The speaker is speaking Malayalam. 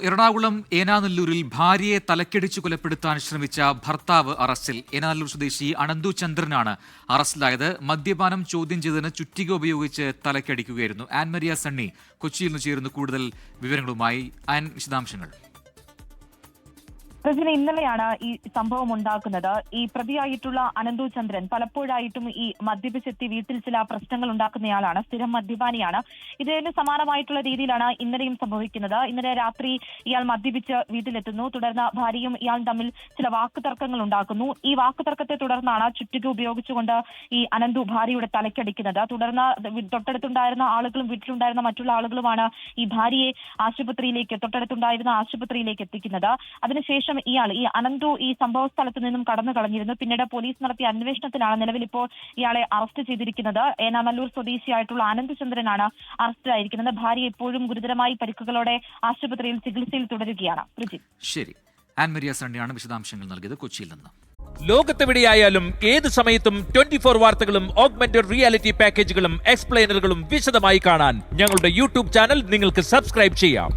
എറണാകുളം ഏനാനല്ലൂരിൽ ഭാര്യയെ തലക്കടിച്ചു കൊലപ്പെടുത്താൻ ശ്രമിച്ച ഭർത്താവ് അറസ്റ്റിൽ. ഏനാനല്ലൂർ സ്വദേശി അനന്തു ചന്ദ്രനാണ് അറസ്റ്റിലായത്. മദ്യപാനം ചോദ്യം ചെയ്തതിന് ചുറ്റിക ഉപയോഗിച്ച് തലക്കടിക്കുകയായിരുന്നു. ആൻ മരിയ സണ്ണി കൊച്ചിയിൽ നിന്ന് ചേരുന്നു കൂടുതൽ വിവരങ്ങളുമായി. ആൻ, വിശദാംശങ്ങൾ. പ്രജിന, ഇന്നലെയാണ് ഈ സംഭവം ഉണ്ടാക്കുന്നത്. ഈ പ്രതിയായിട്ടുള്ള അനന്തു ചന്ദ്രൻ പലപ്പോഴായിട്ടും ഈ മദ്യപിച്ചെത്തി വീട്ടിൽ ചില പ്രശ്നങ്ങൾ ഉണ്ടാക്കുന്നയാളാണ്. സ്ഥിരം മദ്യപാനിയാണ്. ഇതിന് സമാനമായിട്ടുള്ള രീതിയിലാണ് ഇന്നലെയും സംഭവിക്കുന്നത്. ഇന്നലെ രാത്രി ഇയാൾ മദ്യപിച്ച് വീട്ടിലെത്തുന്നു. തുടർന്ന് ഭാര്യയും ഇയാളും തമ്മിൽ ചില വാക്കുതർക്കങ്ങൾ ഉണ്ടാക്കുന്നു. ഈ വാക്കുതർക്കത്തെ തുടർന്നാണ് ചുറ്റിക ഉപയോഗിച്ചുകൊണ്ട് ഈ അനന്തു ഭാര്യയുടെ തലക്കടിക്കുന്നത്. തുടർന്ന് തൊട്ടടുത്തുണ്ടായിരുന്ന ആളുകളും വീട്ടിലുണ്ടായിരുന്ന മറ്റുള്ള ആളുകളുമാണ് ഈ ഭാര്യയെ തൊട്ടടുത്തുണ്ടായിരുന്ന ആശുപത്രിയിലേക്ക് എത്തിക്കുന്നത്. അതിനുശേഷം ഈ അനന്തു ഈ സംഭവ സ്ഥലത്ത് നിന്നും കടന്നു കളഞ്ഞിരുന്നു. പിന്നീട് പോലീസ് നടത്തിയ അന്വേഷണത്തിലാണ് നിലവിൽ ഇപ്പോൾ ഇയാളെ അറസ്റ്റ് ചെയ്തിരിക്കുന്നത്. ഏനാനല്ലൂർ സ്വദേശിയായിട്ടുള്ള അനന്തു ചന്ദ്രനാണ് അറസ്റ്റിലായിരിക്കുന്നത്. ഭാര്യ ഇപ്പോഴും ഗുരുതരമായി പരിക്കുകളോടെ ആശുപത്രിയിൽ ചികിത്സയിൽ തുടരുകയാണ്. ശരി, ആൻ മരിയ സണ്ണിയാണ് വിശദാംശങ്ങൾ നൽകിയത് കൊച്ചിയിൽ നിന്ന്. ലോകത്തെവിടെയായാലും ഏത് സമയത്തും 24 വാർത്തകളും ഓഗ്മെന്റഡ് റിയാലിറ്റി പാക്കേജുകളും എക്സ്പ്ലെയിനറുകളും വിശദമായി കാണാൻ ഞങ്ങളുടെ യൂട്യൂബ് ചാനൽ നിങ്ങൾക്ക് സബ്സ്ക്രൈബ് ചെയ്യാം.